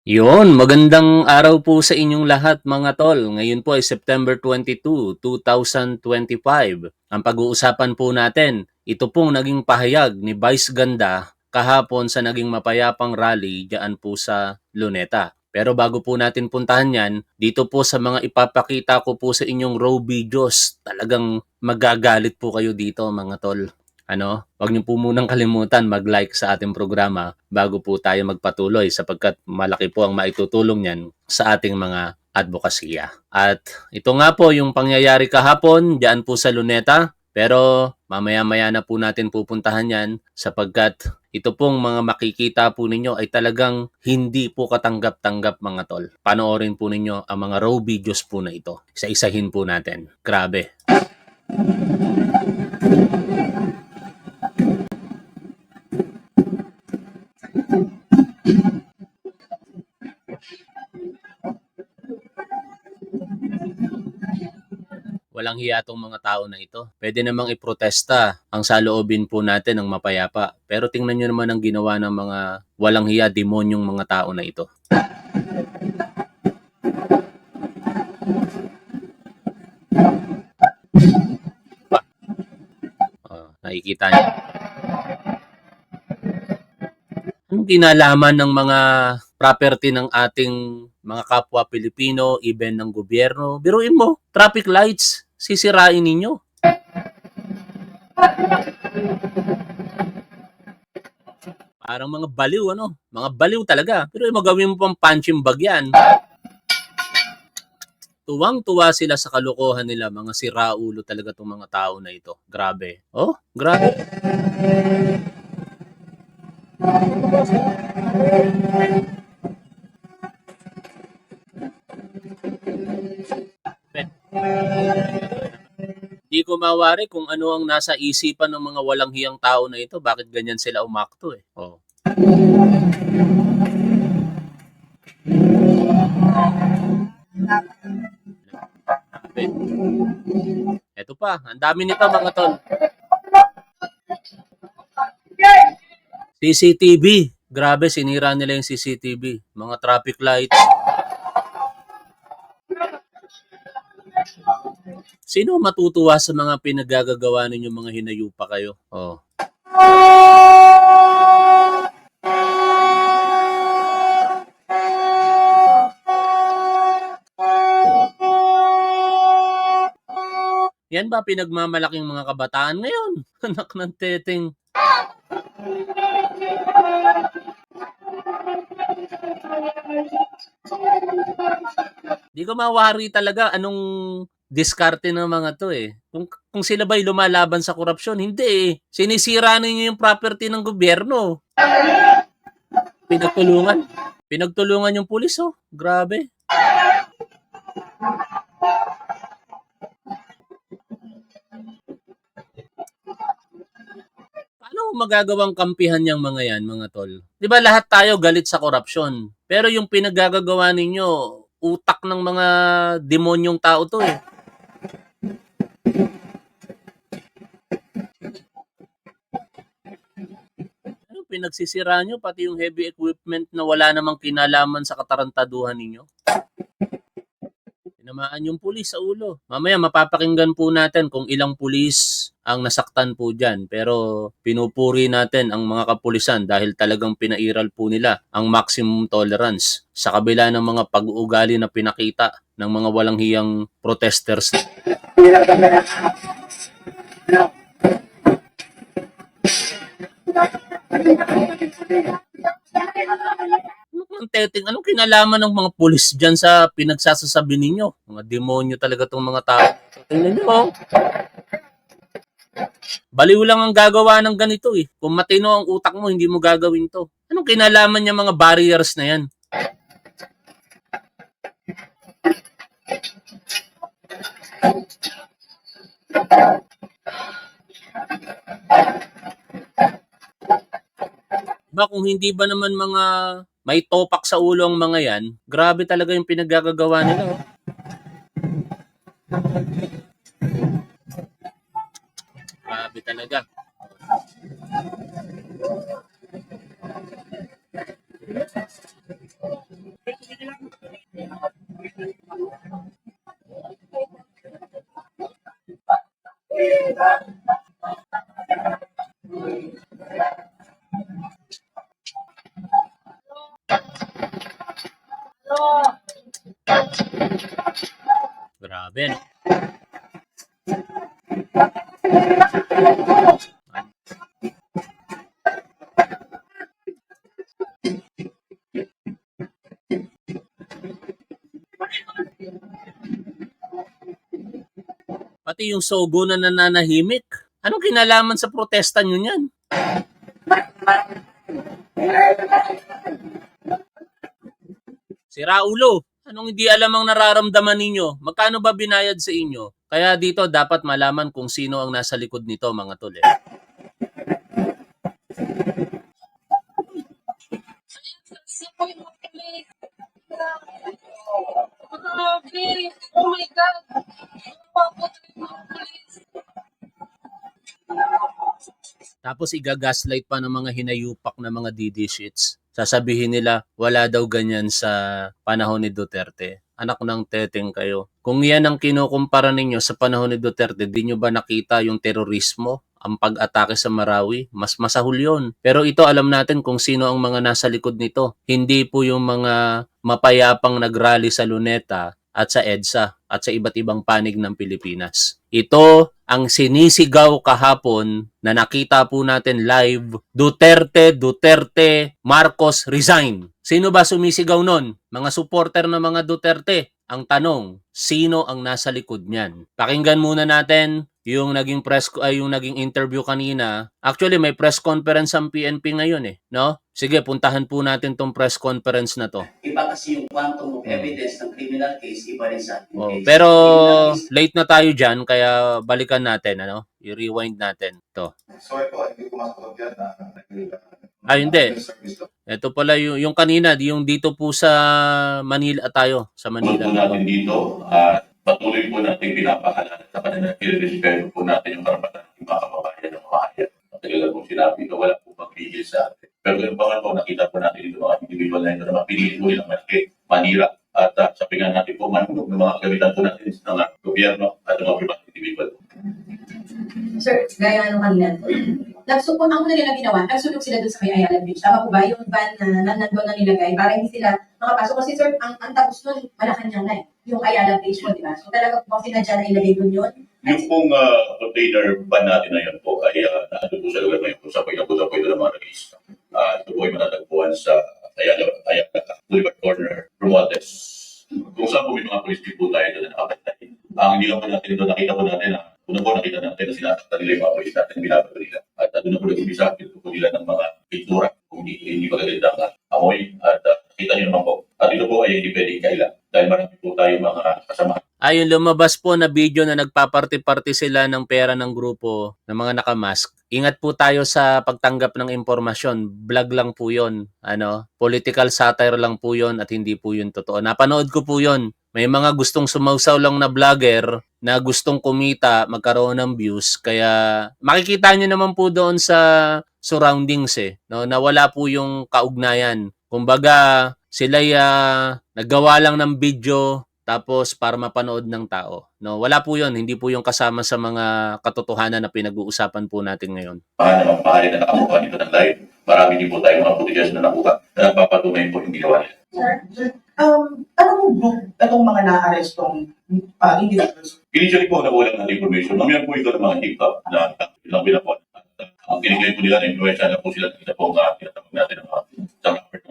Yun, magandang araw po sa inyong lahat mga tol. Ngayon po ay September 22, 2025. Ang pag-uusapan po natin, ito pong naging pahayag ni Vice Ganda kahapon sa naging mapayapang rally diyan po sa Luneta. Pero bago po natin puntahan yan, dito po sa mga ipapakita ko po sa inyong raw videos, talagang magagalit po kayo dito mga tol. Wag niyo po munang kalimutan mag-like sa ating programa bago po tayo magpatuloy sapagkat malaki po ang maitutulong niyan sa ating mga advokasya. At ito nga po yung pangyayari kahapon diyan po sa Luneta, pero mamaya-maya na po natin pupuntahan yan sapagkat ito pong mga makikita po ninyo ay talagang hindi po katanggap-tanggap mga tol. Panoorin po ninyo ang mga raw videos po na ito. Isa-isahin po natin. Grabe. Walang hiya tong mga tao na ito. Pwede namang iprotesta ang saloobin po natin ng mapayapa. Pero tingnan nyo naman ang ginawa ng mga walang hiya, demonyong mga tao na ito. Nakikita niyo. Anong kinalaman ng mga property ng ating mga kapwa Pilipino, even ng gobyerno? Biruin mo, traffic lights, sisirain ninyo. Parang mga baliw, Mga baliw talaga. Pero magawin mo pang punching bag yan. Tuwang-tuwa sila sa kalokohan nila. Mga siraulo talaga itong mga tao na ito. Grabe. Oh, grabe. Di ko mawari kung ano ang nasa isipan ng mga walang hiyang tao na ito. Bakit ganyan sila umakto eh. Oh. Ito pa, ang dami nito mga tol. CCTV. Grabe, sinira nila yung CCTV. Mga traffic lights. Sino matutuwa sa mga pinagagagawa ninyo mga hinayupa kayo? Oh. Yan ba pinagmamalaking mga kabataan ngayon? Anak ng teteng. Di ko mawari talaga anong diskarte ng mga to eh. Kung sila ba'y lumalaban sa korupsyon, hindi eh. Sinisira ninyo yung property ng gobyerno. Pinagtulungan. Pinagtulungan yung pulis oh. Grabe. Paano magagawang kampihan yung mga yan, mga tol? Di ba lahat tayo galit sa korupsyon? Pero yung pinagagagawa ninyo, utak ng mga demonyong tao to eh. Ano, pinagsisira nyo pati yung heavy equipment na wala namang kinalaman sa katarantaduhan ninyo? Tinamaan yung pulis sa ulo. Mamaya mapapakinggan po natin kung ilang pulis ang nasaktan po dyan. Pero pinupuri natin ang mga kapulisan dahil talagang pinairal po nila ang maximum tolerance sa kabila ng mga pag-uugali na pinakita ng mga walang hiyang protesters. Ang teteng, anong kinalaman ng mga pulis dyan sa pinagsasasabi ninyo? Mga demonyo talaga tong mga tao. Tingnan nyo, oh. Baliw lang ang gagawa ng ganito eh. Kung matino ang utak mo, hindi mo gagawin to. Anong kinalaman niya mga barriers na yan? Ba kung hindi ba naman mga may topak sa ulo ang mga yan, grabe talaga yung pinaggagawa nila. Oh. Grabe talaga. Grabe, no? Pati yung Sogo na nananahimik. Anong kinalaman sa protesta nyo niyan? Si Raulo, anong hindi alam ang nararamdaman ninyo? Magkano ba binayad sa inyo? Kaya dito dapat malaman kung sino ang nasa likod nito, mga tol. Oh my God! Tapos igagaslight pa ng mga hinayupak na mga DD sheets. Sasabihin nila, wala daw ganyan sa panahon ni Duterte. Anak ng teteng kayo. Kung yan ang kinukumpara ninyo sa panahon ni Duterte, di nyo ba nakita yung terorismo? Ang pag-atake sa Marawi? Mas masahol yun. Pero ito alam natin kung sino ang mga nasa likod nito. Hindi po yung mga mapayapang nagrally sa Luneta at sa EDSA at sa iba't ibang panig ng Pilipinas. Ito ang sinisigaw kahapon na nakita po natin live, Duterte, Duterte, Marcos, resign. Sino ba sumisigaw nun? Mga supporter ng mga Duterte. Ang tanong, sino ang nasa likod niyan? Pakinggan muna natin yung naging yung naging interview kanina. Actually may press conference ang PNP ngayon no? Sige, puntahan po natin tong press conference na to. Iba kasi yung quantum of evidence ng criminal case, iba rin sa case. Pero late na tayo dyan, kaya balikan natin, i-rewind natin to. So ito, hindi ko masagot yan na hindi. Ito pala yung kanina, yung dito po sa Manila tayo, sa Manila. Po natin dito at patuloy po natin pinapahalala sa kanila. I-respeto po natin yung karapatan ng mga kababayan ng mga hayat. Matagal po sinabi na wala po magpigil sa atin. Pero yung pangal po, nakita po natin dito mga individual na ito na mapili po nilang malaki, manira. At sabi nga natin po, manulog ng mga kagamitan po natin ng gobyerno at ng mga private individual. Sir, gaya ng kanina. Nagsupon ang nila ginawa, nagsunog sila doon sa may Ayala Bridge. Tama po ba? Yung van na nandun na nilagay para hindi sila makapasok. Kasi sir, ang tapos nun, Malacanang na yung Ayala Bridge mo, di ba? So talaga po sinadya na ilagay doon yun. Yung pong container ban natin na yun po ay natin po sa lugar na yun po sa pagkapunta po ito ng mga release. Ito po ay matatagpuan sa Ayala Boulevard Corner, Romualdez. Kung saan po may mga police po tayo doon na nakapantay. Ang hindi lang po natin ito, nakita po natin na una po nakita natin na sinasaktan nila yung mga police natin, binabato nila. At doon na po nag-umpisa, pinto po nila ng mga pintura, kung hindi magagandang amoy. At nakita niyo naman po. At ito po ay hindi pwedeng kailan. Dahil marami po tayo mga kasama. Ayun, lumabas po na video na nagpaparty-party sila ng pera ng grupo ng mga nakamask. Ingat po tayo sa pagtanggap ng impormasyon. Vlog lang po yun. Political satire lang po yun at hindi po yun totoo. Napanood ko po yun. May mga gustong sumausaw lang na vlogger na gustong kumita, magkaroon ng views. Kaya makikita nyo naman po doon sa surroundings no? Na wala po yung kaugnayan. Kumbaga, sila'y naggawa lang ng video tapos para mapanood ng tao. No, wala po 'yon, hindi po yung kasama sa mga katotohanan na pinag-uusapan po natin ngayon. Naman pahali na nakakuha dito ng live. Marami din po tayo mga footages na nakuha na nagpapatunay po yung ginawa nila. Sir, anong group itong mga na-arrestong individuals? Initially po, nakuha lang natin information. Mamaya po ito ng mga hip-hop na ilang binapon. Ang kinigay po nila na influensya na po sila kita po tinatawag natin ng mga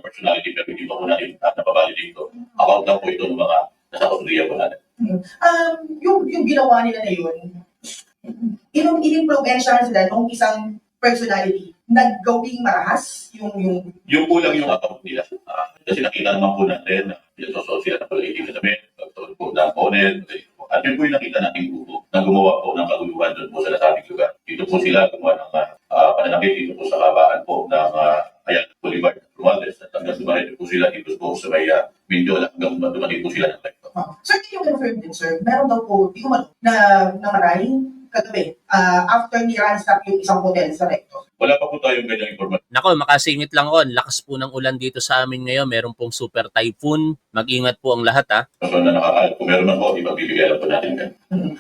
personality pero hindi pa po natin napabalidate ito. About na po ito ng mga nasa katuliya po natin. Yung ginawa nila na yun, in-influensyahan sila ng isang personality naggawing marahas Yung po lang yung account nila. Kasi nakita naman po natin na pinasosol sila ng political na men, pagtawag po ng opponent. At yun po yung nakita natin grupo na gumawa po ng kaguluhan doon po sa nasabing lugar. Dito po sila gumawa ng pananakit dito po sa kabaan po ng Boulevard Romualdez. At hanggang dumahin po sila dito po sa may Mindiola hanggang dumahin po sila ng live. Sir, yung confirm din, sir, meron daw po, di ko na maraming kagabi, after ni-ransack yung isang hotel sa Recto. Wala pa po tayong ganyang informasyon. Nako, makasingit lang ako. Lakas po ng ulan dito sa amin ngayon. Meron pong super typhoon. Mag-ingat po ang lahat, ha. So, na nakakaalam. Kung meron man po, ibabibigay lang po natin yan.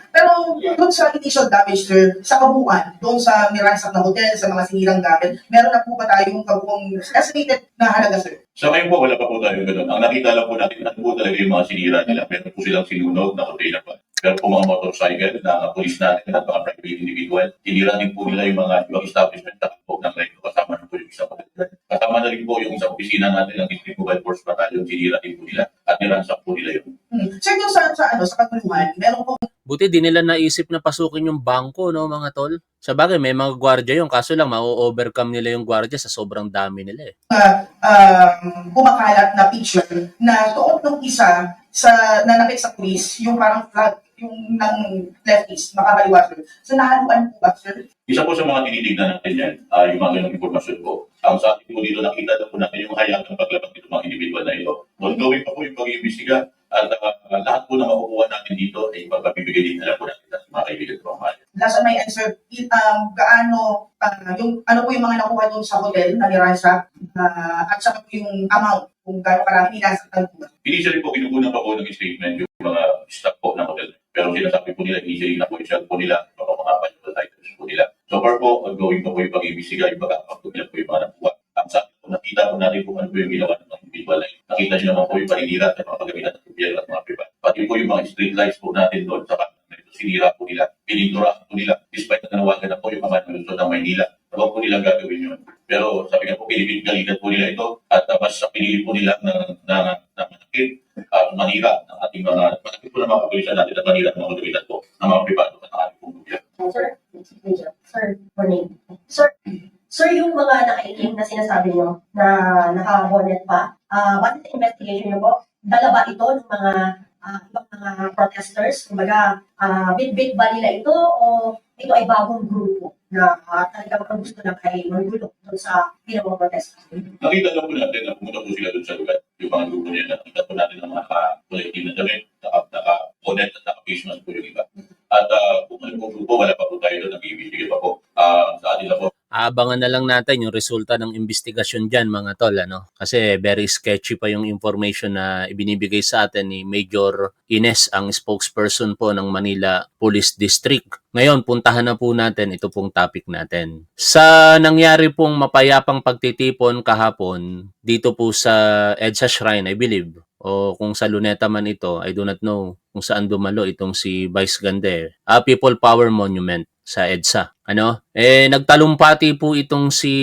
Pero doon sa initial damage, sir, sa kabuuan, doon sa niransak na hotel, sa mga sinirang gamit, meron na po ba tayong kabuuang estimated na halaga, sir? Sa ngayon po, wala pa po tayong ganun. Ang nakita lang po natin, ano po talaga yung mga sinira nila. Meron po silang sinunog na container pa. Pero po mga motorcycle na police natin at mga private individual, sinira din po nila yung mga ibang establishment na po ng Recto. Kasama na po yung isang hotel. Kasama na rin po yung isang opisina natin ng District Mobile Force Battalion, sinira din po nila at niransak po nila yun. Sir, yung sa katuluhan, meron po Buti di nila naisip na pasukin yung bangko, no, mga tol. Sa bagay, may mga gwardiya yun. Kaso lang, ma-overcome nila yung gwardiya sa sobrang dami nila, eh. bumakalat na picture na suot ng isa sa nanakit sa police, yung parang flag, yung ng leftist, makakaliwa, sir. So, nahaluan po ba, sir? Isa po sa mga tinitignan natin yan, yung mga ganong informasyon po. Ang sa atin po dito, nakita na po natin yung hayag ng paglabas nito mga individual na ito. Ongoing pa po yung pag-iimbestiga at lahat po na makukuha natin dito ay ipapabibigay din na po natin sa mga kaibigan ko ang mahal. Last on my answer, gaano, yung, ano po yung mga nakuha doon sa hotel na niransak, at saka po yung amount, kung gaano karami nilasakan po ba? Initially po, kinukunan pa po ng statement yung mga staff po ng hotel. Pero sinasabi po nila, initially na po yung shot po nila, mga valuable items po nila. So far po, ongoing pa po yung pag-iimbestiga, yung pag-apak po nila po yung mga nakuha. Ang sa akin po, nakita po natin kung ano po yung ginawa ng mga individual na yun. Nakita nyo naman po yung paninira at mga pagamitan ng gobyerno at mga privat. Pati po yung mga street lights po natin doon sa kanto na ito, sinira po nila, pinintura po nila, despite na nanawagan na po yung mga nalusod ng Maynila. Huwag po nilang gagawin yun. Pero sabi nga po, pinipigalitan po nila ito at mas sa pinili po nila na manakit at manira ng ating mga, manakit po ng mga kapulisan natin at manira ng mga otoridad po, ng mga privado at ng ating pong gobyerno. Sir, morning. Sir, yung mga nakaitim na sinasabi nyo na naka-bonnet pa, what is the investigation nyo po? Dala ba ito ng mga ibang mga protesters? Kumbaga, bit-bit ba nila ito o ito ay bagong grupo na talagang gusto lang ay magulo doon sa ginawang protest? Nakita na po natin na pumunta po sila doon sa lugar. Yung mga grupo niya, nakita po natin ang mga collective na damit, naka-bonnet at naka-face mask po yung iba. At kung ano po grupo, wala pa po tayo doon, nag-ibigay pa po sa atin na po. Aabangan na lang natin yung resulta ng investigasyon dyan, mga tol, ano? Kasi very sketchy pa yung information na ibinibigay sa atin ni Major Ines, ang spokesperson po ng Manila Police District. Ngayon, puntahan na po natin ito pong topic natin. Sa nangyari pong mapayapang pagtitipon kahapon, dito po sa EDSA Shrine, I believe, o kung sa Luneta man ito, I do not know kung saan dumalo itong si Vice Ganda. People Power Monument sa EDSA. Nagtalumpati po itong si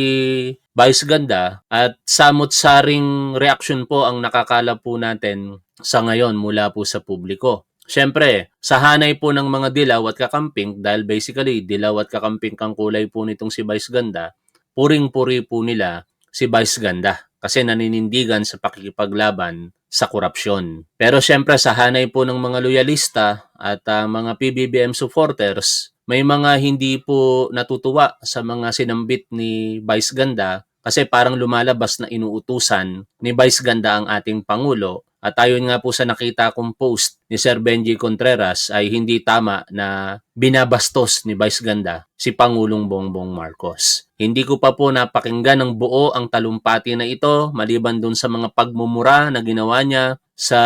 Vice Ganda at samot-saring reaksyon po ang nakakalap po natin sa ngayon mula po sa publiko. Siyempre, sa hanay po ng mga dilaw at kakamping, dahil basically dilaw at kakamping kang kulay po nitong si Vice Ganda, puring-puri po nila si Vice Ganda kasi naninindigan sa pakikipaglaban sa korupsyon. Pero siyempre sa hanay po ng mga loyalista at mga PBBM supporters, may mga hindi po natutuwa sa mga sinambit ni Vice Ganda kasi parang lumalabas na inuutusan ni Vice Ganda ang ating Pangulo. At ayon nga po sa nakita kong post ni Sir Benji Contreras ay hindi tama na binabastos ni Vice Ganda si Pangulong Bongbong Marcos. Hindi ko pa po napakinggan ng buo ang talumpati na ito maliban dun sa mga pagmumura na ginawa niya sa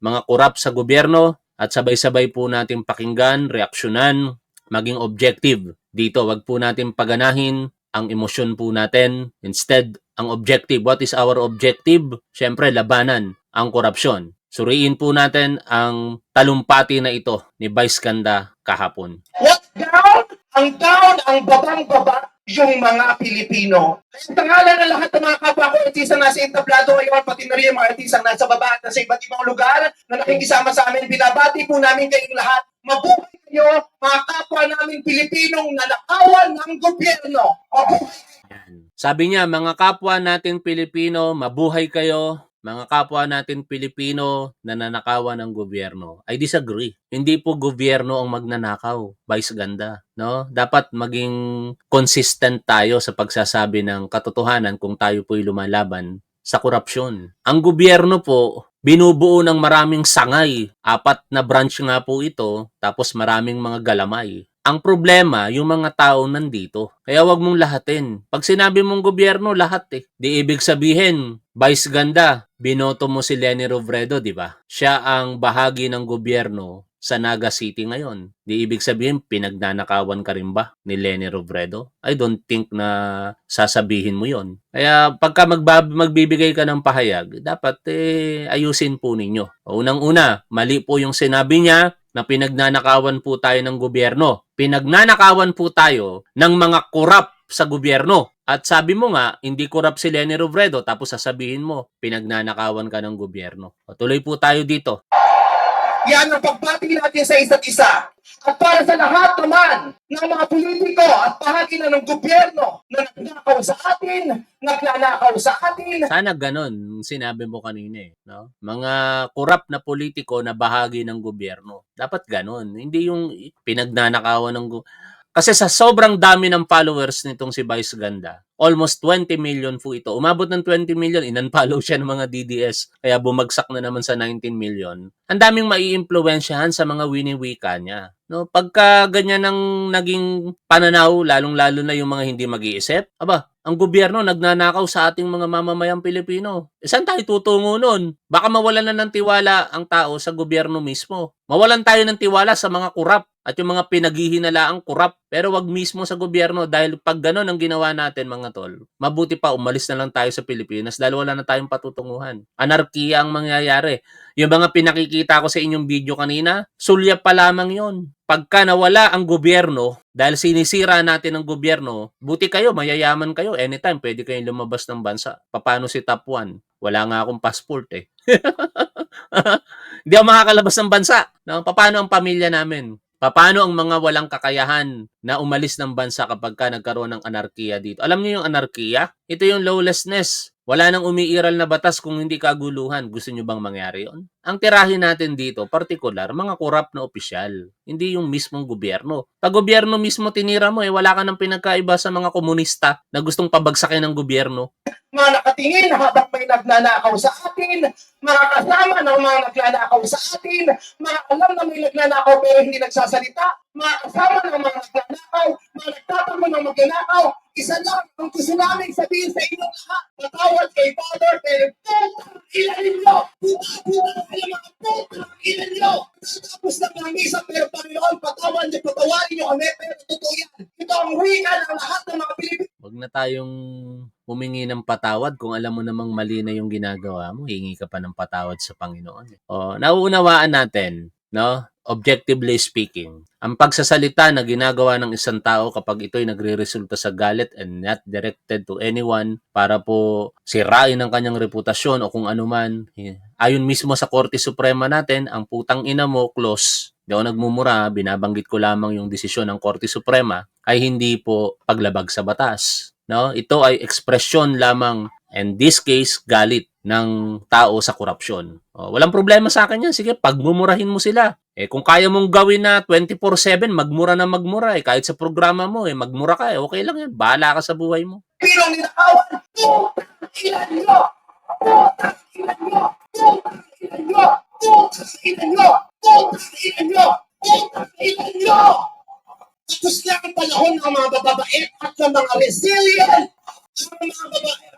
mga korap sa gobyerno at sabay-sabay po natin pakinggan, reaksyonan, maging objective. Dito, wag po natin paganahin ang emosyon po natin. Instead, ang objective, what is our objective? Siyempre, labanan ang korupsyon. Suriin po natin ang talumpati na ito ni Vice Ganda kahapon. What down? Ang babang-baba yung mga Pilipino. Sa tangalan ng lahat ng mga kapwa ko, artisang nasa entablado ngayon, pati na rin yung mga artisang nasa baba at nasa iba't ibang lugar na nakikisama sa amin, binabati po namin kayong lahat. Mabuhay kayo, mga kapwa namin Pilipinong nanakawan ng gobyerno. Sabi niya, mga kapwa natin Pilipino, mabuhay kayo. Mga kapwa natin Pilipino na nanakawan ng gobyerno. I disagree. Hindi po gobyerno ang magnanakaw, Vice Ganda. No? Dapat maging consistent tayo sa pagsasabi ng katotohanan kung tayo po'y lumalaban sa korupsyon. Ang gobyerno po, binubuo ng maraming sangay. 4 na branch nga po ito, tapos maraming mga galamay. Ang problema, yung mga tao nandito. Kaya wag mong lahatin. Pag sinabi mong gobyerno, lahat eh. Di ibig sabihin, Vice Ganda, binoto mo si Leni Robredo, di ba? Siya ang bahagi ng gobyerno sa Naga City ngayon. Di ibig sabihin, pinagnanakawan ka rin ba ni Leni Robredo? I don't think na sasabihin mo yon. Kaya pagka magbibigay ka ng pahayag, dapat ayusin po ninyo. Unang-una, mali po yung sinabi niya na pinagnanakawan po tayo ng gobyerno. Pinagnanakawan po tayo ng mga korap sa gobyerno. At sabi mo nga, hindi korap si Leni Robredo, tapos sasabihin mo, pinagnanakawan ka ng gobyerno. O, tuloy po tayo dito. Yan ang pagbati natin sa isa't isa. At para sa lahat naman ng mga politiko at bahagi na ng gobyerno na nagnakaw sa atin, nagnanakaw sa atin, Sana ganon, sinabi mo kanina eh. No? Mga korap na politiko na bahagi ng gobyerno. Dapat ganon. Hindi yung pinagnanakawan ng Kasi sa sobrang dami ng followers nitong si Vice Ganda, almost 20 million po ito. Umabot ng 20 million, in-unfollow siya ng mga DDS, kaya bumagsak na naman sa 19 million. Ang daming maiimpluwensyahan sa mga winiwika niya. No, pagka ganyan ang naging pananaw, lalong-lalo na yung mga hindi mag-iisip, aba, ang gobyerno nagnanakaw sa ating mga mamamayang Pilipino. Saan tayo tutungo nun? Baka mawalan na ng tiwala ang tao sa gobyerno mismo. Mawalan tayo ng tiwala sa mga kurap at yung mga pinaghihinalaang kurap. Pero wag mismo sa gobyerno dahil pag gano'n ang ginawa natin mga tol, mabuti pa umalis na lang tayo sa Pilipinas dahil wala na tayong patutunguhan. Anarkiya ang mangyayari. Yung mga pinakikita ko sa inyong video kanina, sulyap pa lamang yon. Pagka nawala ang gobyerno, dahil sinisira natin ang gobyerno, buti kayo, mayayaman kayo, anytime pwede kayong lumabas ng bansa. Paano si Top 1? Wala nga akong passport eh. Hindi ako makakalabas ng bansa. No? Paano ang pamilya namin? Paano ang mga walang kakayahan na umalis ng bansa kapag ka nagkaroon ng anarkiya dito? Alam niyo yung anarkiya? Ito yung lawlessness. Wala nang umiiral na batas kung hindi kaguluhan. Gusto niyo bang mangyari yon? Ang tirahin natin dito, partikular, mga korap na opisyal. Hindi yung mismong gobyerno. Pag gobyerno mismo tinira mo, wala ka nang pinagkaiba sa mga komunista na gustong pabagsakin ng gobyerno. mga nakatingin habang may nagnanakaw sa atin, mga kasama ng mga nagnanakaw sa atin, mga alam na may nagnanakaw pero hindi nagsasalita, mga kasama ng mga nagnanakaw, mga nagtatango ng magnanakaw, isa lang ang gusto namin sabihin sa inyo lahat, patawad kay Father, pero putang ilan ninyo! Putang kayo mga putang ilan ninyo! Tapos na mga misa, pero Panginoon, patawarin niyo kami, pero totoo yan. Ito ang wika ng lahat ng mga Pilipino. Huwag na tayong humingi ng patawad kung alam mo namang mali na yung ginagawa mo, hingi ka pa ng patawad sa Panginoon. O, nauunawaan natin, no? Objectively speaking, ang pagsasalita na ginagawa ng isang tao kapag ito'y nagre-resulta sa galit and not directed to anyone para po sirain ang kanyang reputasyon o kung anuman, ayon mismo sa Korte Suprema natin, ang putang ina mo, close. Di ako nagmumura, binabanggit ko lamang yung desisyon ng Korte Suprema ay hindi po paglabag sa batas. No? Ito ay ekspresyon lamang, and this case, galit ng tao sa korupsyon. O, walang problema sa akin yan. Sige, pagmumurahin mo sila. Kung kaya mong gawin na 24/7, magmura na magmura. Kahit sa programa mo, magmura ka. Okay lang yan. Bahala ka sa buhay mo. Pero ninakawan, putang ilan nyo! Putang ilan nyo! Putang ilan nyo! Putang ilan nyo! Putang ilan nyo! Putang ilan nyo! Tapos na ang panahon ng mga bababait at ng mga resilient.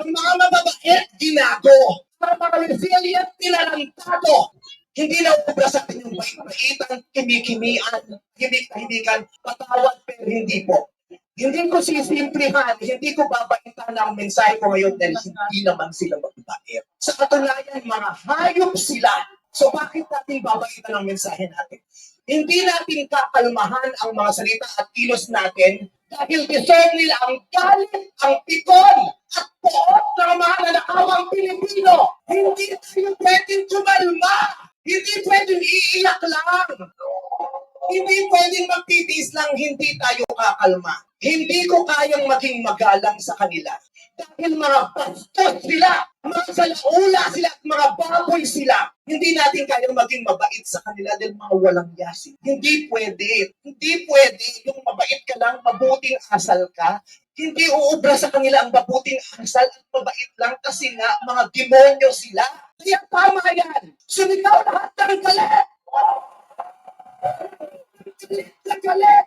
Ang mga mababait, ginago. Ang mga resilient, tinalantado. Hindi na ubra sa atin yung bait-baitan, kimikimian, himik-himikan, patawad, pero hindi po. Hindi ko sisimplihan, hindi ko babaitan ang mensahe ko ngayon dahil hindi naman sila magbait. Sa katunayan, mga hayop sila. So bakit natin babaitan ang mensahe natin? Hindi natin kakalmahan ang mga salita at kilos natin dahil deserve nila ang galit, ang pikon, at poot ng mga nanakawang Pilipino. Hindi tayo pwedeng tumalma. Hindi pwedeng iiyak lang. Hindi pwedeng magtitiis lang, hindi tayo kakalma. Hindi ko kayang maging magalang sa kanila. Dahil mga bastos sila, mga salaula sila, at mga baboy sila. Hindi natin kayang maging mabait sa kanila dahil mga walang yasin. Hindi pwede. Hindi pwede yung mabait ka lang, mabuting asal ka. Hindi uubra sa kanila ang mabuting asal at mabait lang kasi nga mga demonyo sila. Kaya tama yan. Sumigaw lahat ng galit. Galit na galit.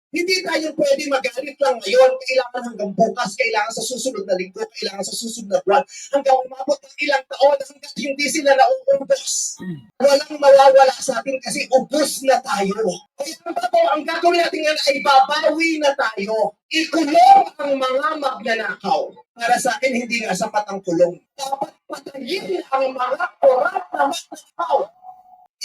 Hindi tayo pwede magalit lang ngayon. Kailangan hanggang bukas, kailangan sa susunod na linggo, kailangan sa susunod na buwan, hanggang umabot ng ilang taon hanggang hindi sila nauubos. Walang mawawala sa atin kasi ubos na tayo. Kaya ang gagawin natin ngayon ay babawi na tayo. Ikulong ang mga magnanakaw. Para sa akin, hindi nga sapat ang kulong. Dapat patayin ang mga korap na magnanakaw.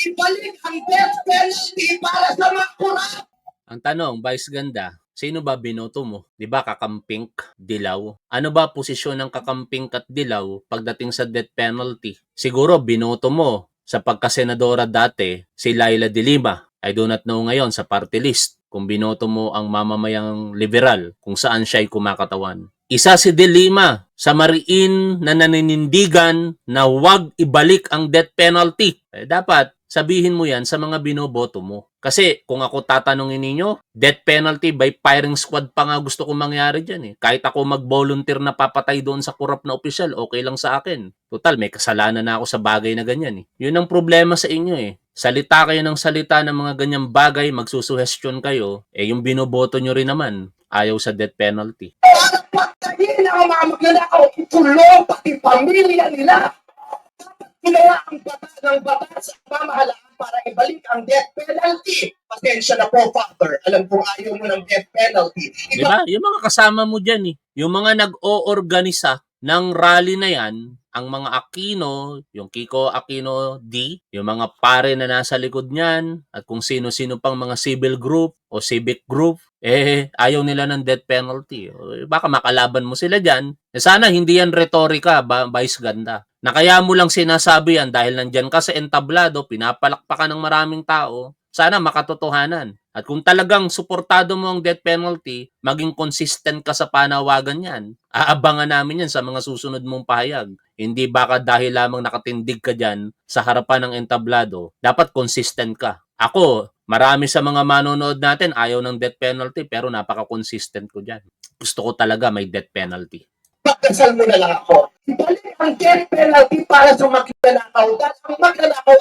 Ibalik ang death penalty para sa mga korap. Ang tanong, Vice Ganda, sino ba binoto mo? Di ba kakampink, dilaw? Ano ba posisyon ng kakampink at dilaw pagdating sa death penalty? Siguro binoto mo sa pagkasenadora dati si Laila de Lima. I do not know ngayon sa party list kung binoto mo ang mamamayang liberal kung saan siya ay kumakatawan. Isa si de Lima sa mariin na naninindigan na huwag ibalik ang death penalty. Dapat sabihin mo yan sa mga binoboto mo. Kasi kung ako tatanungin ninyo, death penalty by firing squad pa nga gusto kong mangyari dyan eh. Kahit ako mag-volunteer na papatay doon sa korap na opisyal, okay lang sa akin. Total, may kasalanan na ako sa bagay na ganyan eh. Yun ang problema sa inyo eh. Salita kayo ng salita ng mga ganyang bagay, magsusuhestyon kayo, eh yung binoboto nyo rin naman, ayaw sa death penalty. Para patayin ang mga magnanakaw, ikulong pati pamilya nila. Ginawa ang batas ng batas sa pamahalaan para ibalik ang death penalty. Pasensya na po, Father. Alam kong ayaw mo ng death penalty. Di ba? Yung mga kasama mo dyan eh. Yung mga nag-o-organisa ng rally na yan, ang mga Aquino, yung Kiko Aquino D, yung mga pare na nasa likod niyan, at kung sino-sino pang mga civil group o civic group, ayaw nila ng death penalty. Baka makalaban mo sila dyan. Sana hindi yan retorika, Vice Ganda. Na kaya mo lang sinasabi yan dahil nandyan ka sa entablado, pinapalakpakan ng maraming tao, sana makatotohanan. At kung talagang suportado mo ang death penalty, maging consistent ka sa panawagan yan. Aabangan namin yan sa mga susunod mong pahayag. Hindi baka dahil lamang nakatindig ka dyan sa harapan ng entablado, dapat consistent ka. Ako, marami sa mga manonood natin ayaw ng death penalty pero napaka-consistent ko dyan. Gusto ko talaga may death penalty. Pagdasal mo na lang ako. Ibalik ang death penalty para sa magnanakaw. Dahil ang magnanakaw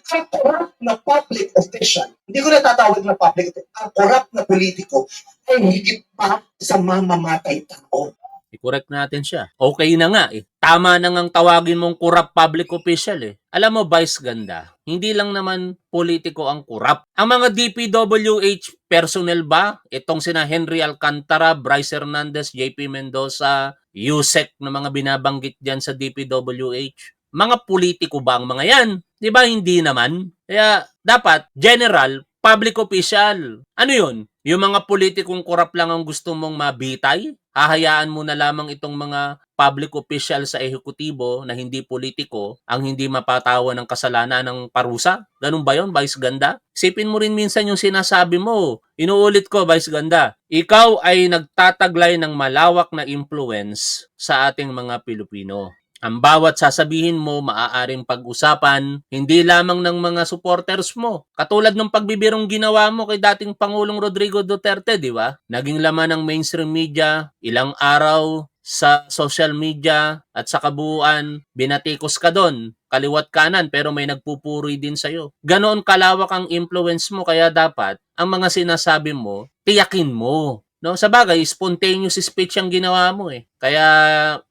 ang corrupt na public official. Hindi ko natatawag na public official. Ang corrupt na politiko ay higit pa sa mamamatay tao. I-correct natin siya. Okay na nga eh. Tama na ngang tawagin mong corrupt public official eh. Alam mo, Vice Ganda, hindi lang naman politiko ang corrupt. Ang mga DPWH personnel ba? Itong sina Henry Alcantara, Bryce Hernandez, JP Mendoza, Yusek na mga binabanggit dyan sa DPWH. Mga politiko ba ang mga yan? Di ba hindi naman? Kaya dapat general, public official. Ano yun? Yung mga politikong korap lang ang gusto mong mabitay? Hahayaan mo na lamang itong mga public official sa ehekutibo na hindi politiko ang hindi mapatawan ng kasalanan ng parusa? Ganun ba yun, Vice Ganda? Isipin mo rin minsan yung sinasabi mo. Inuulit ko, Vice Ganda. Ikaw ay nagtataglay ng malawak na influence sa ating mga Pilipino. Ang bawat sasabihin mo, maaaring pag-usapan, hindi lamang ng mga supporters mo. Katulad ng pagbibirong ginawa mo kay dating Pangulong Rodrigo Duterte, di ba? Naging laman ng mainstream media, ilang araw sa social media at sa kabuuan, binatikos ka doon, kaliwat kanan, pero may nagpupuri din sa'yo. Ganoon kalawak ang influence mo, kaya dapat, ang mga sinasabi mo, tiyakin mo. No, sa bagay, spontaneous speech ang ginawa mo eh. Kaya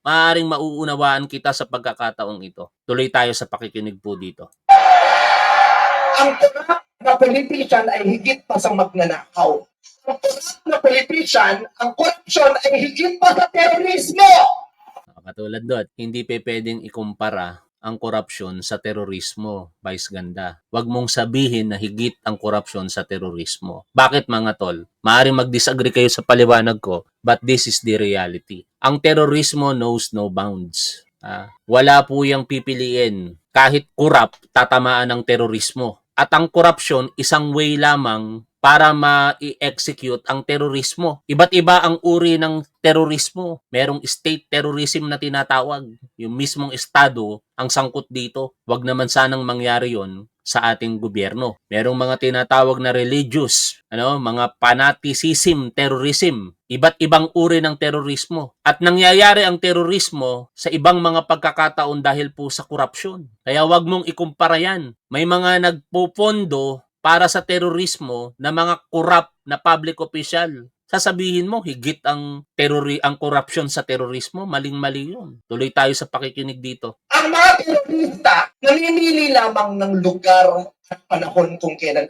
maaaring mauunawaan kita sa pagkakataong ito. Tuloy tayo sa pakikinig po dito. Ang corrupt na politician ay higit pa sa magnanakaw. Ang corrupt na politician, ang corruption ay higit pa sa terorismo. Katulad doon, hindi pwedeng ikumpara ang korupsyon sa terorismo, Vice Ganda. Huwag mong sabihin na higit ang korupsyon sa terorismo. Bakit mga tol? Maaaring mag-disagree kayo sa paliwanag ko, but this is the reality. Ang terorismo knows no bounds. Wala po yung pipiliin. Kahit corrupt, tatamaan ng terorismo. At ang korupsyon, isang way lamang para ma-execute ang terorismo. Iba't iba ang uri ng terorismo. Merong state terrorism na tinatawag. Yung mismong estado ang sangkot dito. Huwag naman sanang mangyari yon sa ating gobyerno. Merong mga tinatawag na religious, mga fanaticism, terrorism. Iba't ibang uri ng terorismo. At nangyayari ang terorismo sa ibang mga pagkakataon dahil po sa korupsyon. Kaya wag mong ikumpara yan. May mga nagpopondo para sa terorismo na mga corrupt na public official. Sasabihin mo, higit ang korupsyon sa terorismo, maling-mali yun. Tuloy tayo sa pakikinig dito. Ang mga terorista, namimili lamang ng lugar at panahon kung kailan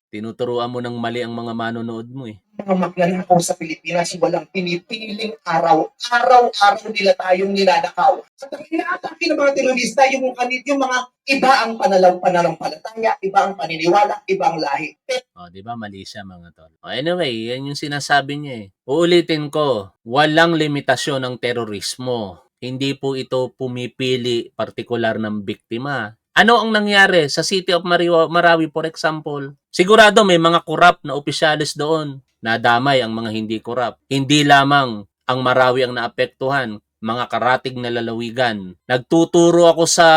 Tinuturuan mo ng mali ang mga manonood mo eh. mga magnanakaw sa Pilipinas, walang pinipiling araw. Araw-araw nila tayong ninanakaw. At ang inaatake ng mga terorista, yung mga iba ang pananampalataya, iba ang paniniwala, iba ang lahi. O, di ba mali siya mga tol. O, anyway, yan yung sinasabi niya eh. Uulitin ko, walang limitasyon ang terorismo. Hindi po ito pumipili partikular ng biktima. Ano ang nangyari sa City of Marawi, for example? Sigurado may mga corrupt na opisyalis doon. Nadamay ang mga hindi corrupt. Hindi lamang ang Marawi ang naapektuhan, mga karatig na lalawigan. Nagtuturo ako sa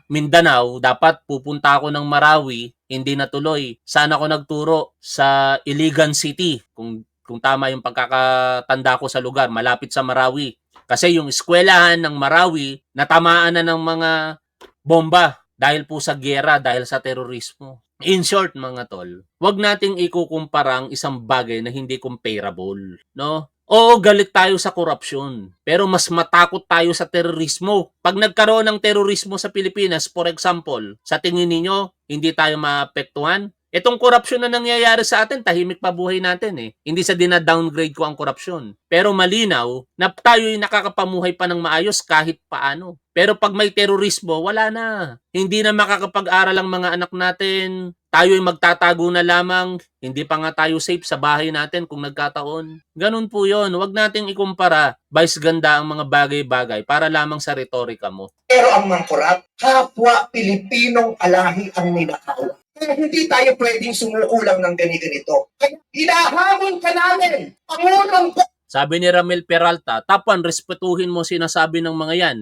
Mindanao, dapat pupunta ako ng Marawi, hindi natuloy. Saan ako nagturo? Sa Iligan City, kung tama yung pagkakatanda ko sa lugar, malapit sa Marawi. Kasi yung eskwelahan ng Marawi, natamaan na ng mga bomba dahil po sa giyera, dahil sa terorismo. In short, mga tol, wag nating ikukumpara ang isang bagay na hindi comparable, no? Oo, galit tayo sa korupsyon, pero mas matakot tayo sa terorismo. Pag nagkaroon ng terorismo sa Pilipinas, for example, sa tingin ninyo, hindi tayo maapektuhan? Itong korupsyon na nangyayari sa atin, tahimik pa buhay natin eh. Hindi sa dina-downgrade ko ang korupsyon. Pero malinaw na tayo'y nakakapamuhay pa ng maayos kahit paano. Pero pag may terorismo, wala na. Hindi na makakapag-aral ang mga anak natin. Tayo'y magtatago na lamang. Hindi pa nga tayo safe sa bahay natin kung nagkataon. Ganun po yon. Huwag nating ikumpara. Vice ganda ang mga bagay-bagay para lamang sa retorika mo. Pero ang mga korap, kapwa Pilipinong alahi ang ninakaw. Kaya hindi tayo pwedeng sumuulang ng ganito. Kaya hinahamon ka namin, Pangulong ko. Sabi ni Ramil Peralta, tapan, respetuhin mo sinasabi ng mga yan.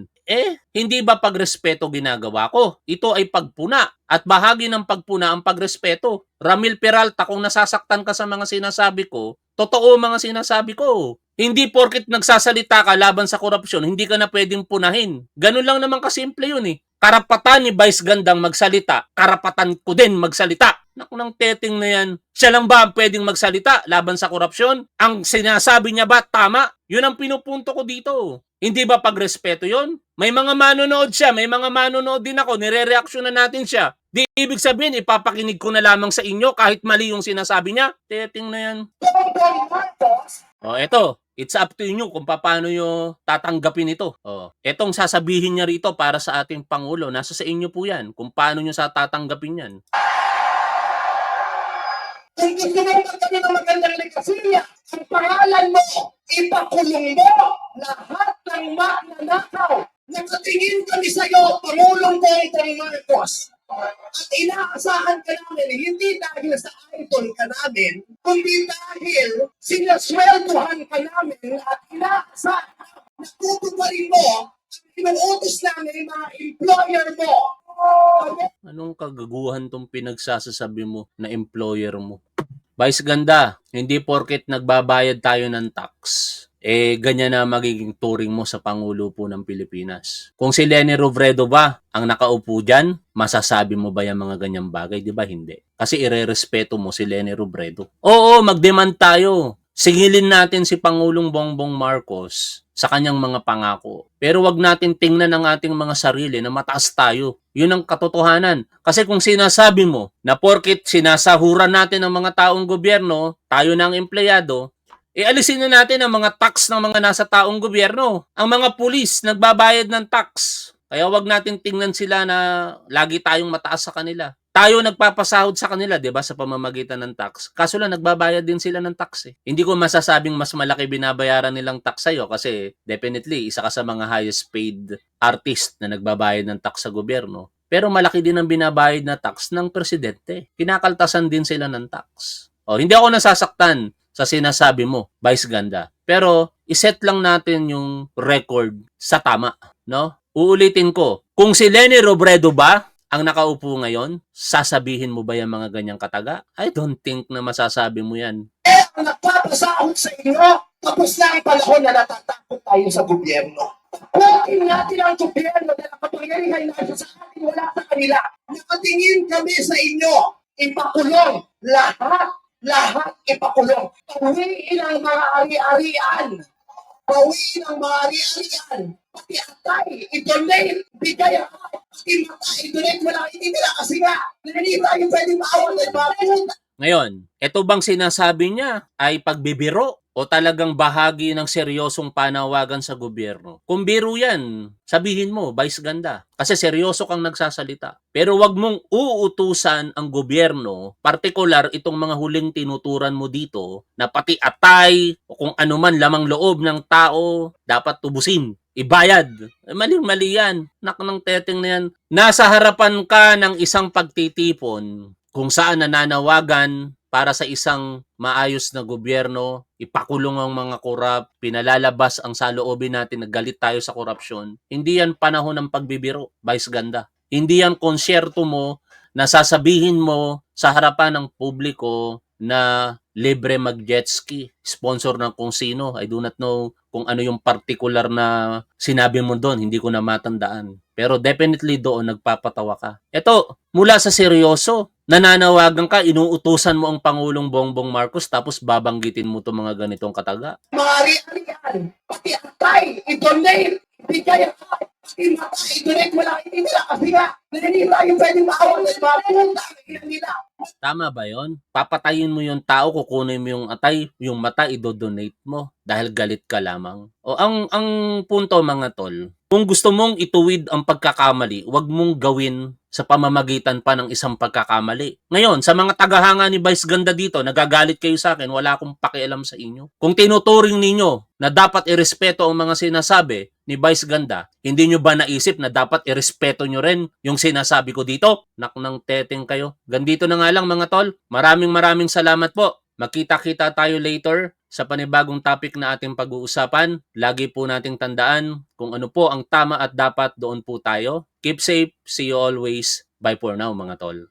Hindi ba pagrespeto ginagawa ko? Ito ay pagpuna. At bahagi ng pagpuna ang pagrespeto. Ramil Peralta, kung nasasaktan ka sa mga sinasabi ko, totoo mga sinasabi ko. Hindi porket nagsasalita ka laban sa korupsyon, hindi ka na pwedeng punahin. Ganun lang naman kasimple yun eh. Karapatan ni Vice Gandang magsalita, karapatan ko din magsalita. Naku nang teting na yan. Siya lang ba ang pwedeng magsalita laban sa korupsyon? Ang sinasabi niya ba tama? Yun ang pinupunto ko dito. Hindi ba pagrespeto yun? May mga manonood siya, may mga manonood din ako, nire-reaksyon na natin siya. Di ibig sabihin, ipapakinig ko na lamang sa inyo kahit mali yung sinasabi niya. Teting na yan. O, eto. It's up to you kung paano nyo tatanggapin ito. Etong sasabihin niya rito para sa ating Pangulo, nasa sa inyo po yan, kung paano nyo sa tatanggapin yan. Kung gusto mo magkaroon ng magandang legasiya, ang pangalan mo, ipakulong mo lahat ng magnanakaw. Nakatingin kami sa iyo, Pangulong Bongbong Marcos. At inaasahan ka namin, hindi dahil sa idol ka namin, kundi dahil sinasweldohan ka namin at inaasahan na tutuparin mo ang inuutos namin mga employer mo. Anong kagaguhan tong pinagsasasabi mo na employer mo? Vice Ganda, hindi porket nagbabayad tayo ng tax, ganyan na magiging turing mo sa Pangulo po ng Pilipinas. Kung si Leni Robredo ba ang nakaupo dyan, masasabi mo ba yung mga ganyang bagay? Di ba hindi? Kasi irerespeto mo si Leni Robredo. Oo, mag-demand tayo. Singilin natin si Pangulong Bongbong Marcos sa kanyang mga pangako. Pero wag natin tingnan ang ating mga sarili na mataas tayo. Yun ang katotohanan. Kasi kung sinasabi mo na porkit sinasahuran natin ang mga taong gobyerno, tayo na ang empleyado, alisin na natin ang mga tax ng mga nasa taong gobyerno. Ang mga pulis nagbabayad ng tax. Kaya wag natin tingnan sila na lagi tayong mataas sa kanila. Tayo nagpapasahod sa kanila, 'di ba, sa pamamagitan ng tax. Kaso lang nagbabayad din sila ng tax eh. Hindi ko masasabing mas malaki binabayaran nilang tax sa'yo kasi definitely isa ka sa mga highest paid artist na nagbabayad ng tax sa gobyerno. Pero malaki din ang binabayad na tax ng presidente. Kinakaltasan din sila ng tax. Hindi ako nasasaktan sa sinasabi mo, Vice Ganda. Pero iset lang natin yung record sa tama, no? Uulitin ko, kung si Leni Robredo ba ang nakaupo ngayon, sasabihin mo ba yung mga ganyang kataga? I don't think na masasabi mo yan. Ang nagpapasahod sa inyo, tapos na ang panahon na natatakot tayo sa gobyerno. Takutin natin ang gobyerno dahil kapangyarihan natin sa atin wala sa kanila. Nakatingin kami sa inyo. ipakulong. Lahat ipakulong. Pawiin ang mga ari-arian. Pawiin ang mga ari-arian. Pati atay, i-donate, bigay ako. Pati matay, i-donate mo lang, hindi nila kasi nga, hindi tayo pwede maawal ng mga puta. Ngayon, ito bang sinasabi niya ay pagbibiro o talagang bahagi ng seryosong panawagan sa gobyerno? Kung biro yan, sabihin mo, Vice Ganda. Kasi seryoso kang nagsasalita. Pero wag mong uutusan ang gobyerno, partikular itong mga huling tinuturan mo dito, na pati atay o kung ano man lamang loob ng tao, dapat tubusin. Ibayad. Maling-mali yan. Nak ng teteng na yan. Nasa harapan ka ng isang pagtitipon kung saan nananawagan para sa isang maayos na gobyerno, ipakulong ang mga korap, pinalalabas ang saloobin natin na galit tayo sa korupsyon. Hindi yan panahon ng pagbibiro, Vice Ganda. Hindi yan konsyerto mo na sasabihin mo sa harapan ng publiko na libre mag-jet ski, sponsor ng kung sino. I do not know kung ano yung particular na sinabi mo doon, hindi ko na matandaan. Pero definitely doon nagpapatawa ka. Ito, mula sa seryoso, nananawagan ka, inuutusan mo ang Pangulong Bongbong Marcos tapos babanggitin mo itong mga ganitong kataga. Mga ari-arian. Pati atay, i-donate, bigay ako. Pati matay, i-donate mo lang, hindi nila kasi nga, hindi tayo pwede maawal ng mga puta. Hindi nila. Tama ba yon? Papatayin mo yung tao, kukunin mo yung atay, yung mata idodonate mo dahil galit ka lamang. O ang punto mga tol, kung gusto mong ituwid ang pagkakamali, huwag mong gawin sa pamamagitan pa ng isang pagkakamali. Ngayon, sa mga tagahanga ni Vice Ganda dito, nagagalit kayo sa akin, wala akong pakialam sa inyo. Kung tinuturing ninyo na dapat irespeto ang mga sinasabi ni Vice Ganda, hindi nyo ba naisip na dapat irespeto nyo rin yung sinasabi ko dito? Nak ng teteng kayo. Gandito na nga lang mga tol. Maraming salamat po. Makita-kita tayo later sa panibagong topic na ating pag-uusapan. Lagi po nating tandaan kung ano po ang tama at dapat, doon po tayo. Keep safe. See you always. Bye for now mga tol.